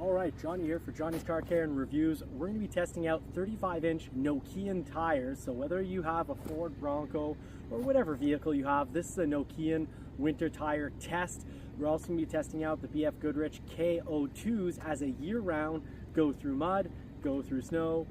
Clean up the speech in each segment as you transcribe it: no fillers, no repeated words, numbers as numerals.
Alright, Johnny here for Johnny's Car Care and Reviews. We're going to be testing out 35-inch Nokian tires. So whether you have a Ford Bronco or whatever vehicle you have, this is a Nokian winter tire test. We're also going to be testing out the BF Goodrich K02s as a year-round go through mud, go through snow,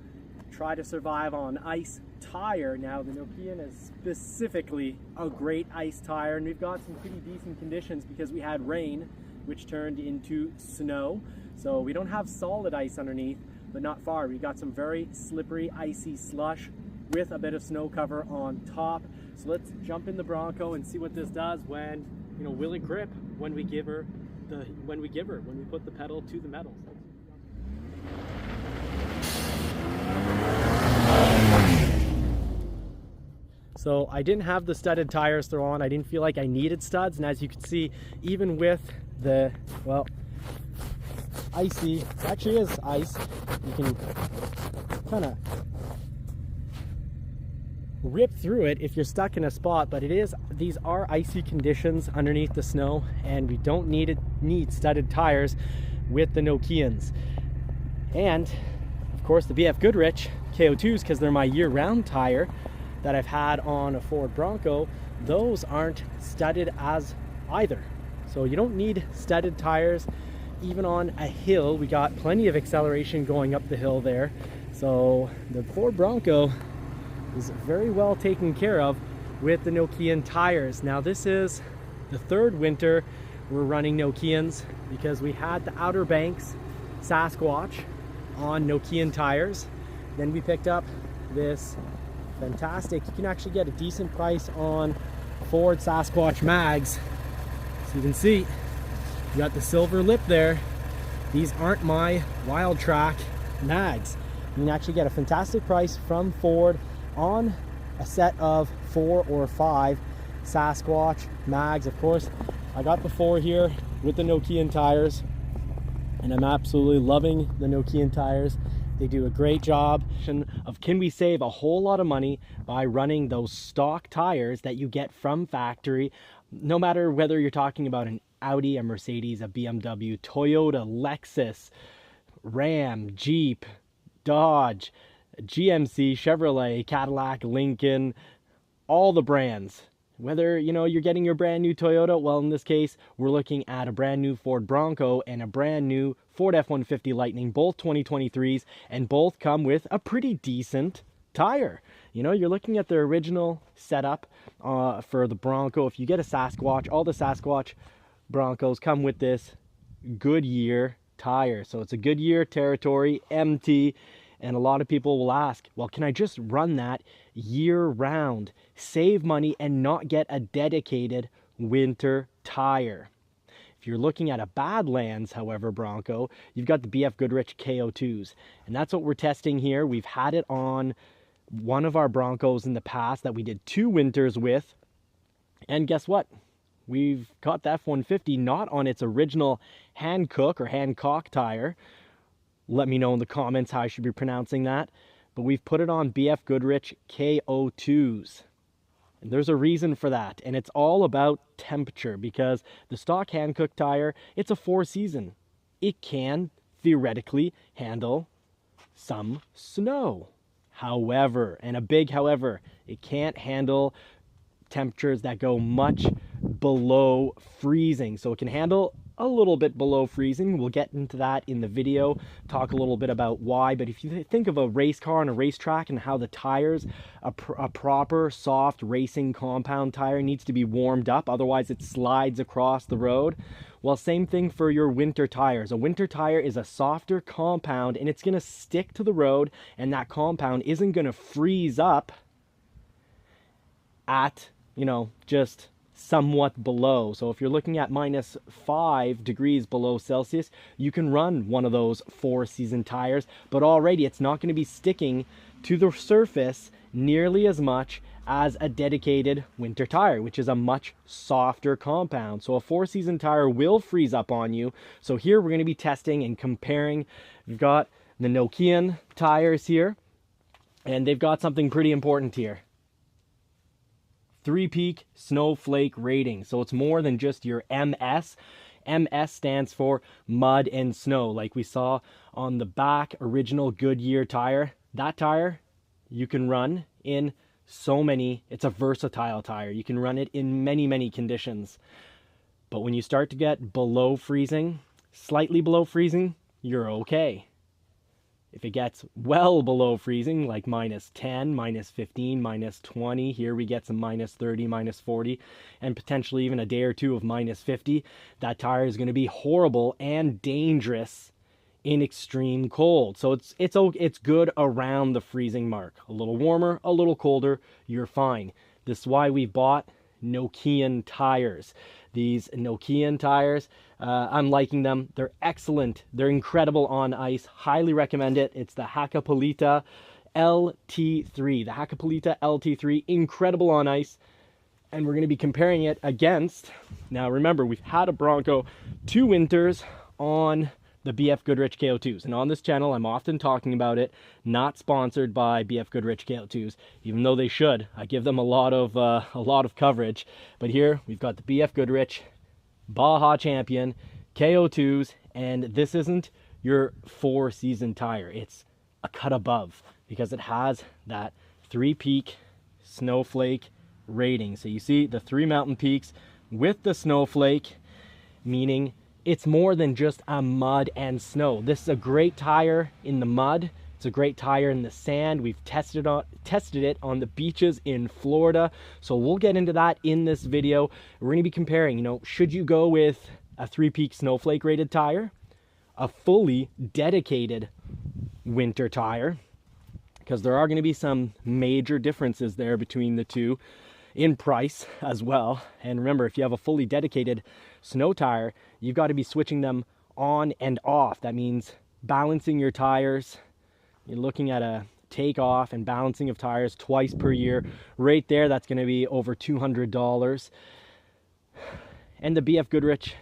try to survive on ice tire. Now the Nokian is specifically a great ice tire, and we've got some pretty decent conditions because we had rain which turned into snow. So we don't have solid ice underneath, but not far. We've got some very slippery, icy slush with a bit of snow cover on top. So let's jump in the Bronco and see what this does when, will it grip when we when we put the pedal to the metal. So I didn't have the studded tires thrown on. I didn't feel like I needed studs. And as you can see, even with the, icy, it actually is ice, you can kind of rip through it if you're stuck in a spot, but these are icy conditions underneath the snow, and we don't need studded tires with the Nokians. And of course the BF Goodrich K02s, because they're my year-round tire that I've had on a Ford Bronco, those aren't studded as either. So you don't need studded tires. Even on a hill, we got plenty of acceleration going up the hill there. So the Ford Bronco is very well taken care of with the Nokian tires. Now this is the third winter we're running Nokians because we had the Outer Banks Sasquatch on Nokian tires. Then we picked up this fantastic, you can actually get a decent price on Ford Sasquatch mags. So you can see, you got the silver lip there. These aren't my Wild Track mags. You can actually get a fantastic price from Ford on a set of 4 or 5 Sasquatch mags. Of course, I got the 4 here with the Nokian tires, and I'm absolutely loving the Nokian tires. They do a great job of, can we save a whole lot of money by running those stock tires that you get from factory, no matter whether you're talking about an Audi, a Mercedes, a BMW, Toyota, Lexus, Ram, Jeep, Dodge, GMC, Chevrolet, Cadillac, Lincoln, all the brands. Whether you're getting your brand new Toyota, well, in this case we're looking at a brand new Ford Bronco and a brand new Ford F150 Lightning, both 2023s, and both come with a pretty decent tire. You're looking at the original setup for the Bronco. If you get a Sasquatch, all the Sasquatch Broncos come with this Goodyear tire. So it's a Goodyear Territory MT, and a lot of people will ask, well, can I just run that year round, save money, and not get a dedicated winter tire? If you're looking at a Badlands, however, Bronco, you've got the BF Goodrich K02s, and that's what we're testing here. We've had it on one of our Broncos in the past that we did 2 winters with, and guess what? We've got the F-150 not on its original Hankook or Hancock tire. Let me know in the comments how I should be pronouncing that. But we've put it on BF Goodrich K02s. And there's a reason for that. And it's all about temperature, because the stock Hankook tire, it's a 4-season. It can theoretically handle some snow. However, and a big however, it can't handle temperatures that go much below freezing. So it can handle a little bit below freezing. We'll get into that in the video, talk a little bit about why. But if you think of a race car on a racetrack and how the tires, a proper soft racing compound tire needs to be warmed up, otherwise it slides across the road. Well, same thing for your winter tires. A winter tire is a softer compound, and it's going to stick to the road, and that compound isn't going to freeze up at just somewhat below. So if you're looking at -5 degrees below Celsius, you can run one of those 4-season tires, but already it's not going to be sticking to the surface nearly as much as a dedicated winter tire, which is a much softer compound. So a 4-season tire will freeze up on you. So here we're going to be testing and comparing. We've got the Nokian tires here, and they've got something pretty important here. 3-peak snowflake rating. So it's more than just your MS MS stands for mud and snow, like we saw on the back original Goodyear tire. That tire you can run in so many, it's a versatile tire. You can run it in many conditions. But when you start to get below freezing, slightly below freezing, you're okay. If it gets well below freezing, like -10, -15, -20, here we get some -30, -40, and potentially even a day or two of -50, that tire is going to be horrible and dangerous in extreme cold. So it's good around the freezing mark. A little warmer, a little colder, you're fine. This is why we've bought Nokian tires. These Nokian tires, I'm liking them. They're excellent. They're incredible on ice. Highly recommend it. It's the Hakkapeliitta LT3. The Hakkapeliitta LT3, incredible on ice. And we're going to be comparing it against, now remember, we've had a Bronco 2 winters on the BF Goodrich K02s, and on this channel I'm often talking about it. Not sponsored by BF Goodrich K02s, even though they should. I give them a lot of coverage. But here we've got the BF Goodrich Baja Champion K02s, and this isn't your 4-season tire. It's a cut above because it has that 3-peak snowflake rating. So you see the 3 mountain peaks with the snowflake, meaning it's more than just a mud and snow. This is a great tire in the mud. It's a great tire in the sand. We've tested it on the beaches in Florida. So we'll get into that in this video. We're going to be comparing, should you go with a 3-peak snowflake rated tire, a fully dedicated winter tire, because there are going to be some major differences there between the two in price as well. And remember, if you have a fully dedicated snow tire, you've got to be switching them on and off. That means balancing your tires. You're looking at a takeoff and balancing of tires twice per year. Right there, that's going to be over $200. And the BF Goodrich,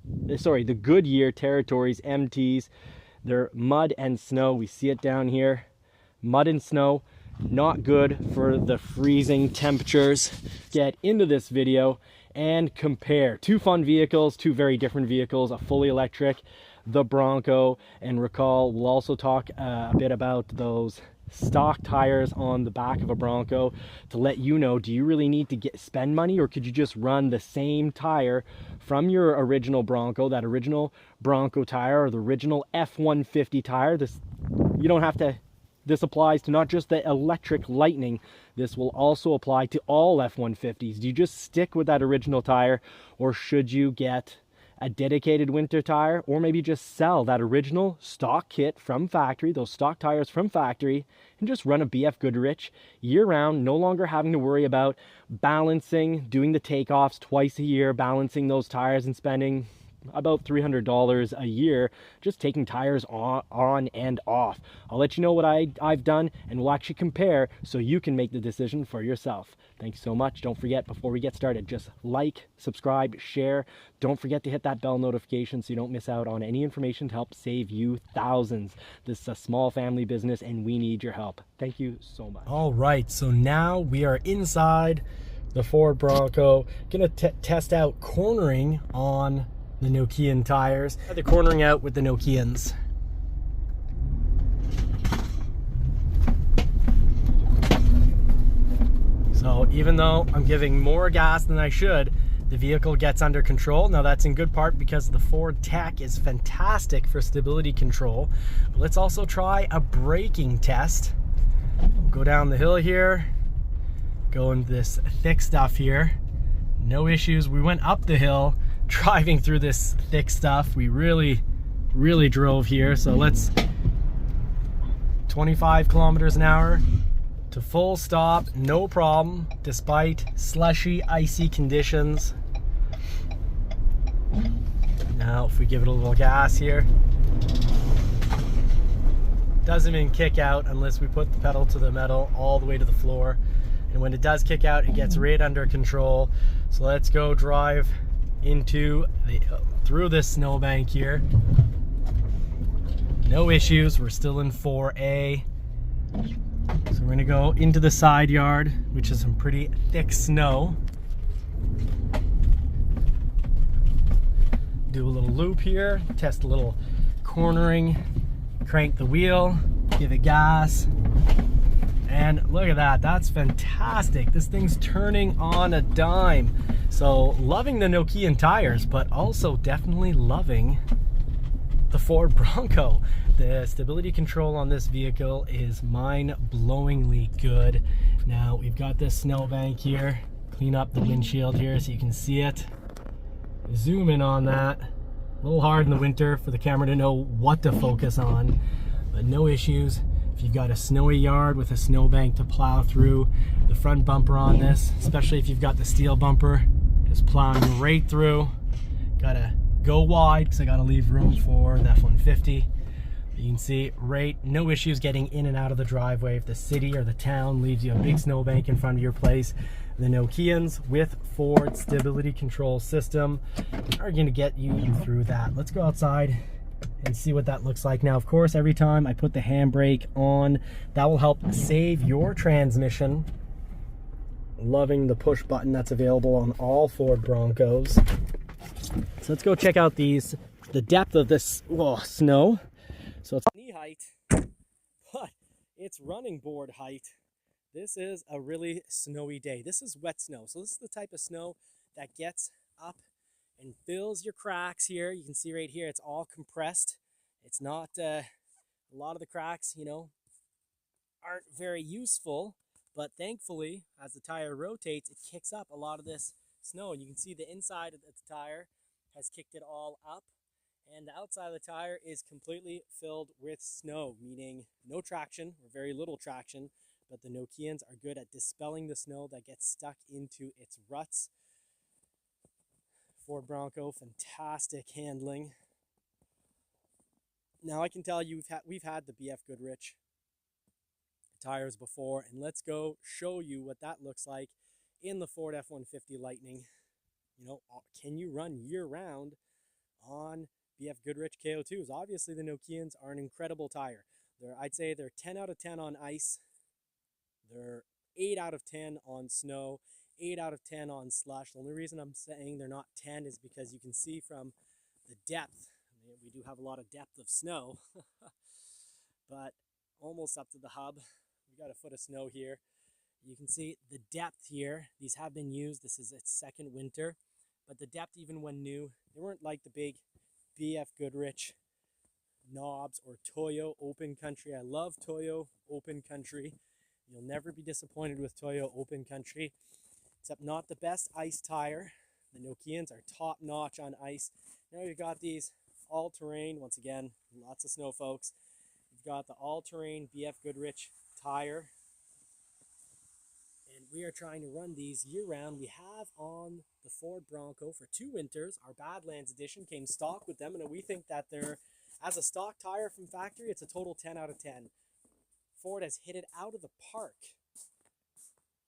the Goodyear Territories MTs, they're mud and snow. We see it down here. Mud and snow, not good for the freezing temperatures. Get into this video and compare two fun vehicles, two very different vehicles, a fully electric, the Bronco, and recall, we'll also talk a bit about those stock tires on the back of a Bronco to let you know, do you really need to spend money, or could you just run the same tire from your original Bronco, that original Bronco tire, or the original F150 tire? You don't have to. This applies to not just the electric Lightning. This will also apply to all F-150s. Do you just stick with that original tire, or should you get a dedicated winter tire, or maybe just sell that original stock kit from factory, those stock tires from factory, and just run a BF Goodrich year-round, no longer having to worry about balancing, doing the takeoffs twice a year, balancing those tires and spending about $300 a year just taking tires on and off. I'll let you know what I've done, and we'll actually compare so you can make the decision for yourself. Thanks so much. Don't forget, before we get started, just like, subscribe, share. Don't forget to hit that bell notification so you don't miss out on any information to help save you thousands. This is a small family business and we need your help. Thank you so much. All right, so now we are inside the Ford Bronco. Gonna test out cornering on the Nokian tires. They're cornering out with the Nokians. So even though I'm giving more gas than I should, the vehicle gets under control. Now that's in good part because the Ford tech is fantastic for stability control. But let's also try a braking test. We'll go down the hill here, go into this thick stuff here. No issues. We went up the hill driving through this thick stuff. We really drove here. So let's 25 kilometers an hour to full stop, no problem, despite slushy, icy conditions. Now if we give it a little gas here, doesn't even kick out unless we put the pedal to the metal all the way to the floor. And when it does kick out, it gets right under control. So let's go drive through this snowbank here. No issues. We're still in 4A. So we're gonna go into the side yard, which is some pretty thick snow. do a little loop here, test a little cornering, crank the wheel, give it gas, and look at that. That's fantastic. This thing's turning on a dime. So loving the Nokian tires, but also definitely loving the Ford Bronco. The stability control on this vehicle is mind-blowingly good. Now we've got this snowbank here. Clean up the windshield here so you can see it. Zoom in on that. A little hard in the winter for the camera to know what to focus on, but no issues. If you've got a snowy yard with a snowbank to plow through, the front bumper on this, especially if you've got the steel bumper, just plowing right through. Gotta go wide because I gotta leave room for the F150. You can see, right, no issues getting in and out of the driveway if the city or the town leaves you a big snowbank in front of your place. The Nokians with Ford stability control system are going to get you through that. Let's go outside and see what that looks like. Now, of course, every time I put the handbrake on, that will help save your transmission. Loving the push button that's available on all Ford Broncos. So let's go check out the depth of this snow. So it's knee height, but it's running board height. This is a really snowy day. This is wet snow. So this is the type of snow that gets up and fills your cracks here. You can see right here, it's all compressed. It's not, a lot of the cracks, you know, aren't very useful, but thankfully, as the tire rotates, it kicks up a lot of this snow. And you can see the inside of the tire has kicked it all up, and the outside of the tire is completely filled with snow, meaning no traction or very little traction. But the Nokians are good at dispelling the snow that gets stuck into its ruts. Ford Bronco, fantastic handling. Now I can tell you we've had the BF Goodrich tires before, and let's go show you what that looks like in the Ford F150 Lightning. You know, can you run year-round on BF Goodrich K02s? Obviously, the Nokians are an incredible tire. I'd say they're 10 out of 10 on ice. They're 8 out of 10 on snow, 8 out of 10 on slush. The only reason I'm saying they're not 10 is because you can see from the depth. I mean, we do have a lot of depth of snow, but almost up to the hub. We got a foot of snow here. You can see the depth here. These have been used. This is its second winter, but the depth, even when new, they weren't like the big BF Goodrich knobs or Toyo Open Country. I love Toyo Open Country. You'll never be disappointed with Toyo Open Country, except not the best ice tire. The Nokians are top notch on ice. Now you've got these all-terrain, once again, lots of snow, folks. You've got the all-terrain BF Goodrich tire, and we are trying to run these year-round. We have on the Ford Bronco for 2 winters. Our Badlands edition came stock with them, and we think that they're, as a stock tire from factory, it's a total 10 out of 10. Ford has hit it out of the park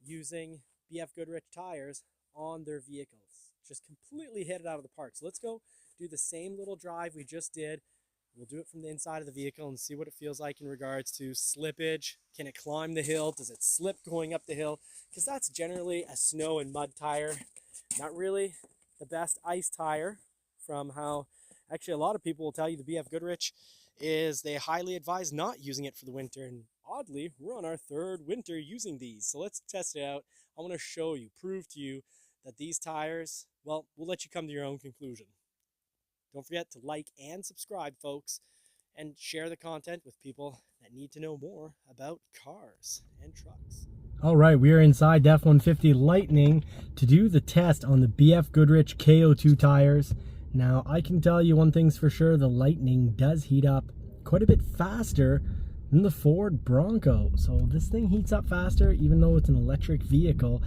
using BF Goodrich tires on their vehicles. Just completely hit it out of the park. So let's go do the same little drive we just did. We'll do it from the inside of the vehicle and see what it feels like in regards to slippage. Can it climb the hill? Does it slip going up the hill? Because that's generally a snow and mud tire. Not really the best ice tire, from how actually a lot of people will tell you the BF Goodrich is they highly advise not using it for the winter. And oddly, we're on our 3rd winter using these. So let's test it out. I want to show you, prove to you that these tires, well, we'll let you come to your own conclusion. Don't forget to like and subscribe, folks, and share the content with people that need to know more about cars and trucks. All right, we are inside the F150 Lightning to do the test on the BF Goodrich K02 tires. Now, I can tell you one thing's for sure, the Lightning does heat up quite a bit faster than the Ford Bronco. So this thing heats up faster, even though it's an electric vehicle.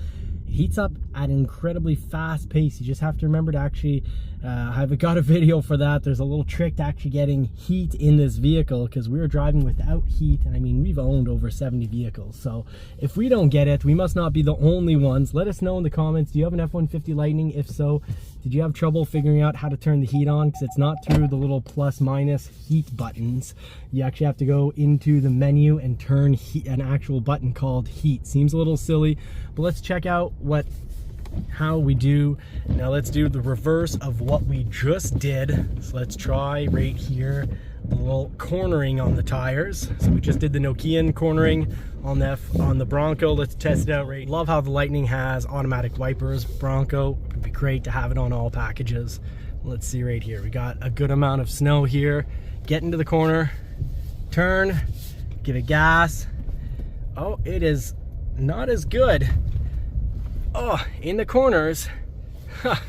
It heats up at an incredibly fast pace. You just have to remember to actually, I've got a video for that. There's a little trick to actually getting heat in this vehicle, because we were driving without heat, and I mean, we've owned over 70 vehicles. So if we don't get it, we must not be the only ones. Let us know in the comments, do you have an F-150 Lightning? If so, did you have trouble figuring out how to turn the heat on? Because it's not through the little plus minus heat buttons. You actually have to go into the menu and turn an actual button called heat. Seems a little silly, but let's check out what how we do. Now let's do the reverse of what we just did. So let's try right here, a little cornering on the tires. So we just did the Nokian cornering on the Bronco. Let's test it out right. Love how the Lightning has automatic wipers. Bronco, it'd be great to have it on all packages. Let's see right here. We got a good amount of snow here. Get into the corner, turn, give it gas. Oh, it is not as good. Oh, in the corners,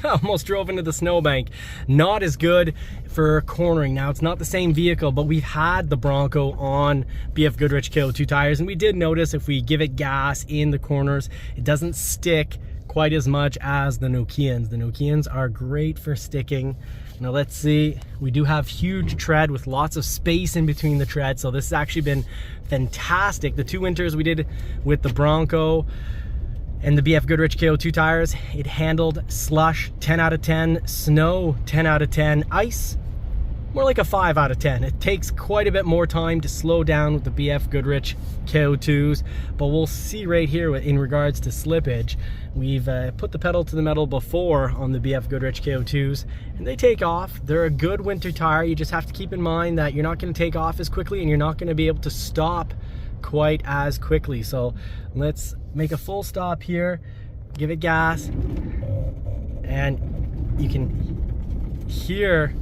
almost drove into the snowbank. Not as good for cornering. Now, it's not the same vehicle, but we've had the Bronco on BF Goodrich K02 tires, and we did notice if we give it gas in the corners, it doesn't stick quite as much as the Nokians. The Nokians are great for sticking. Now let's see, we do have huge tread with lots of space in between the tread, so this has actually been fantastic. The 2 winters we did with the Bronco and the BF Goodrich K02 tires, it handled slush 10 out of 10, snow 10 out of 10, ice more like a 5 out of 10. It takes quite a bit more time to slow down with the BF Goodrich K02s, but we'll see right here in regards to slippage. We've put the pedal to the metal before on the BF Goodrich K02s, and they take off. They're a good winter tire. You just have to keep in mind that you're not going to take off as quickly, and you're not going to be able to stop quite as quickly. So let's make a full stop here, give it gas, and you can hear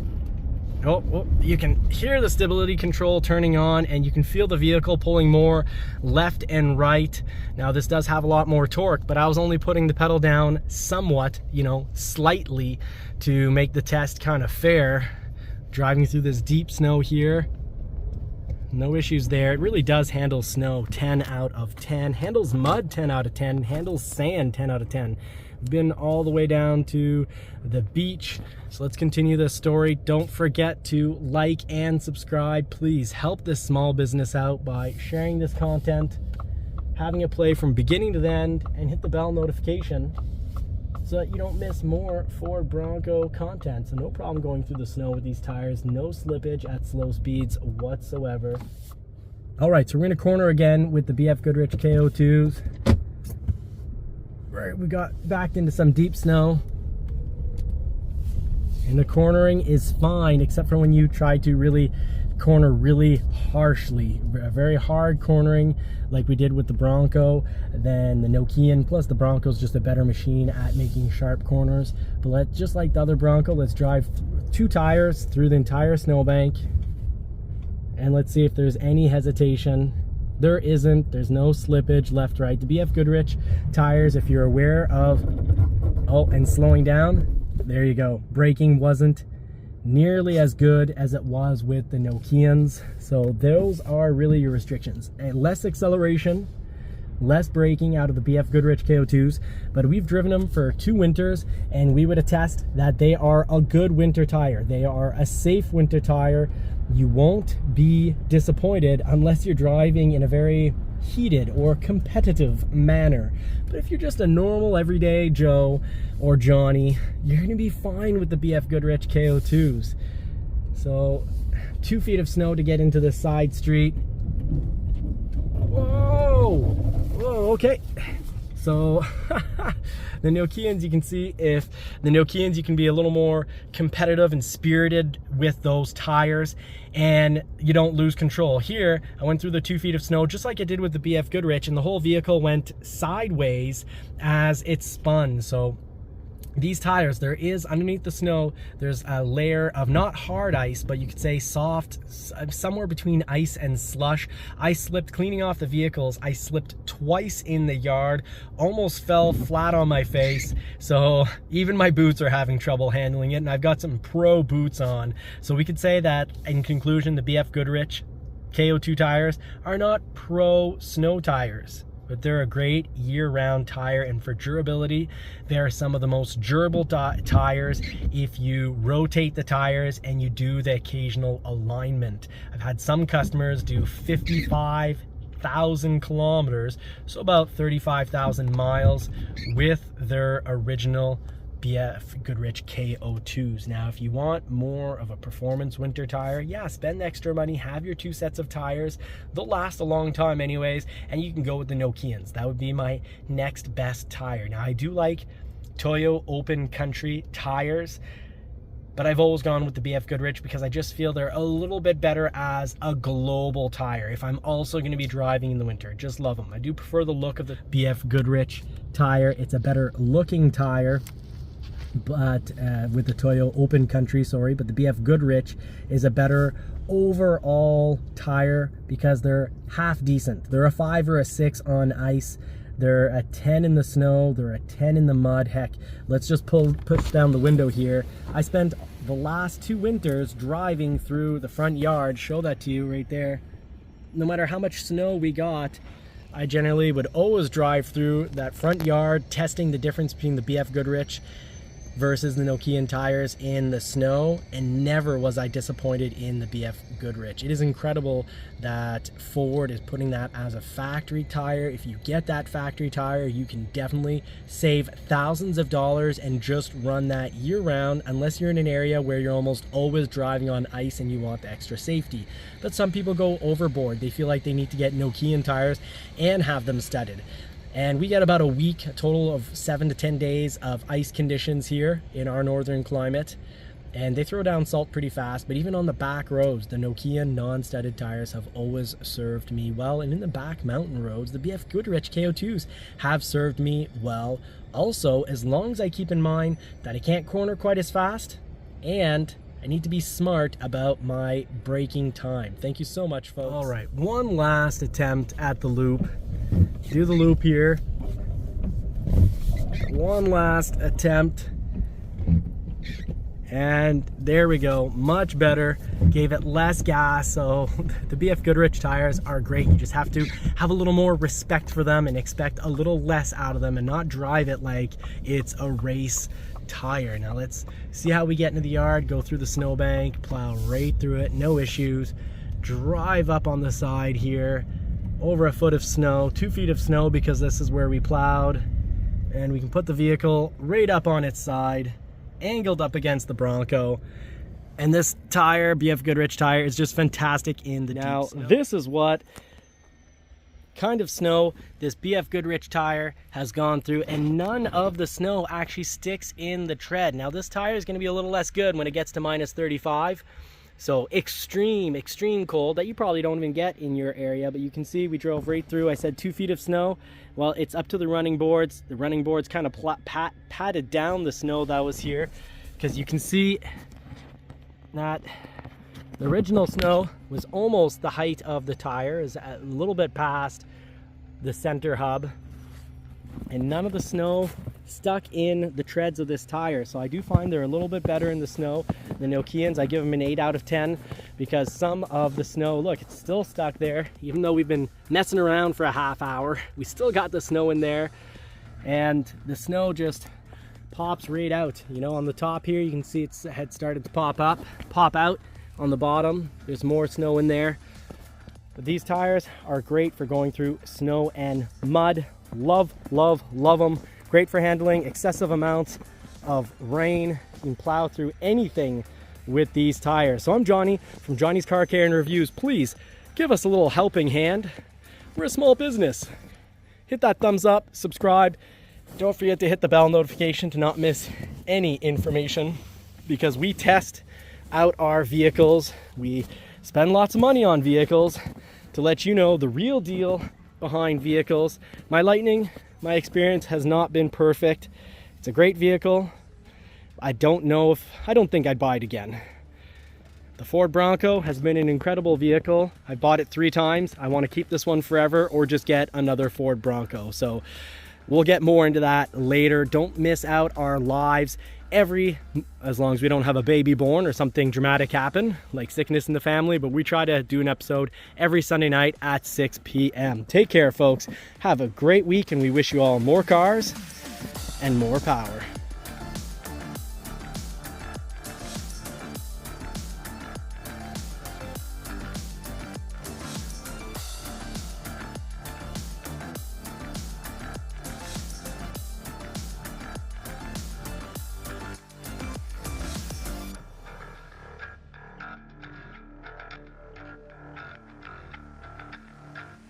you can hear the stability control turning on, and you can feel the vehicle pulling more left and right. Now this does have a lot more torque, but I was only putting the pedal down somewhat, you know, slightly, to make the test kind of fair. Driving through this deep snow here, no issues there. It really does handle snow 10 out of 10, handles mud 10 out of 10, handles sand 10 out of 10. Been all the way down to the beach. So let's continue this story. Don't forget to like and subscribe. Please help this small business out by sharing this content, having it play from beginning to the end, and hit the bell notification so that you don't miss more Ford Bronco content. So no problem going through the snow with these tires, no slippage at slow speeds whatsoever. All right, so we're in a corner again with the BF Goodrich K02s. Right, we got backed into some deep snow, and the cornering is fine except for when you try to really corner really harshly. Very hard cornering like we did with the Bronco, then the Nokian, plus the Bronco's just a better machine at making sharp corners. But just like the other Bronco, let's drive 2 tires through the entire snowbank, and let's see if there's any hesitation. There isn't. There's no slippage left, right. The BF Goodrich tires, if you're aware of, and slowing down, there you go. Braking wasn't nearly as good as it was with the Nokians. So those are really your restrictions. Less acceleration, less braking out of the BF Goodrich K02s, but we've driven them for 2 winters, and we would attest that they are a good winter tire. They are a safe winter tire. You won't be disappointed unless you're driving in a very heated or competitive manner. But if you're just a normal everyday Joe or Johnny, you're going to be fine with the BF Goodrich K02s. So 2 feet of snow to get into the side street. Whoa, okay. So the Nokians, you can see if the Nokians, you can be a little more competitive and spirited with those tires, and you don't lose control. Here, I went through the 2 feet of snow just like I did with the BF Goodrich, and the whole vehicle went sideways as it spun. So these tires, there is underneath the snow, there's a layer of not hard ice, but you could say soft, somewhere between ice and slush. I slipped cleaning off the vehicles. I slipped twice in the yard, almost fell flat on my face. So even my boots are having trouble handling it, and I've got some pro boots on. So we could say that in conclusion, the BF Goodrich K02 tires are not pro snow tires, but they're a great year-round tire, and for durability, they are some of the most durable tires if you rotate the tires and you do the occasional alignment. I've had some customers do 55,000 kilometers, so about 35,000 miles, with their original BF Goodrich K02s. Now, if you want more of a performance winter tire, yeah, spend the extra money, have your 2 sets of tires. They'll last a long time anyways, and you can go with the Nokians. That would be my next best tire. Now, I do like Toyo Open Country tires, but I've always gone with the BF Goodrich because I just feel they're a little bit better as a global tire if I'm also going to be driving in the winter. Just love them. I do prefer the look of the BF Goodrich tire. It's a better looking tire, but with the Toyo Open Country, sorry, but the BF Goodrich is a better overall tire because they're half decent. They're a 5 or a 6 on ice. They're a 10 in the snow. They're a 10 in the mud. Heck, let's just push down the window here. I spent the last 2 winters driving through the front yard. Show that to you right there. No matter how much snow we got, I generally would always drive through that front yard, testing the difference between the BF Goodrich versus the Nokian tires in the snow, and never was I disappointed in the BF Goodrich. It is incredible that Ford is putting that as a factory tire. If you get that factory tire, you can definitely save thousands of dollars and just run that year round, unless you're in an area where you're almost always driving on ice and you want the extra safety. But some people go overboard. They feel like they need to get Nokian tires and have them studded. And we get about a week, a total of 7 to 10 days of ice conditions here in our northern climate. And they throw down salt pretty fast, but even on the back roads, the Nokian non-studded tires have always served me well. And in the back mountain roads, the BF Goodrich K02s have served me well. Also, as long as I keep in mind that I can't corner quite as fast and I need to be smart about my braking time. Thank you so much, folks. All right, one last attempt at the loop. Do the loop here. One last attempt. And there we go, much better. Gave it less gas. So the BF Goodrich tires are great. You just have to have a little more respect for them and expect a little less out of them and not drive it like it's a race tire. Now let's see how we get into the yard. Go through the snowbank, plow right through it, no issues. Drive up on the side here, over a foot of snow, 2 feet of snow because this is where we plowed, and we can put the vehicle right up on its side, angled up against the Bronco. And this tire, BF Goodrich tire, is just fantastic in the deep snow. Now this is what kind of snow this BF Goodrich tire has gone through, and none of the snow actually sticks in the tread. Now this tire is going to be a little less good when it gets to minus 35. So extreme cold that you probably don't even get in your area, but you can see we drove right through. I said 2 feet of snow. Well, it's up to the running boards. The running boards kind of patted down the snow that was here, because you can see that the original snow was almost the height of the tire, is a little bit past the center hub, and none of the snow stuck in the treads of this tire. So I do find they're a little bit better in the snow. The Nokians, I give them an 8 out of 10 because some of the snow, look, it's still stuck there. Even though we've been messing around for a half hour, we still got the snow in there, and the snow just pops right out. You know, on the top here, you can see it's had started to pop out. On the bottom, there's more snow in there. But these tires are great for going through snow and mud. Love them. Great for handling excessive amounts of rain. You can plow through anything with these tires. So I'm Johnny from Johnny's Car Care and Reviews. Please give us a little helping hand. We're a small business. Hit that thumbs up, subscribe. Don't forget to hit the bell notification to not miss any information, because we test out our vehicles. We spend lots of money on vehicles to let you know the real deal behind vehicles. My Lightning, my experience has not been perfect. It's a great vehicle. I don't think I'd buy it again. The Ford Bronco has been an incredible vehicle. I bought it 3 times. I want to keep this one forever, or just get another Ford Bronco. So we'll get more into that later. Don't miss out our lives as long as we don't have a baby born or something dramatic happen, like sickness in the family, but we try to do an episode every Sunday night at 6 p.m. Take care, folks. Have a great week, and we wish you all more cars and more power.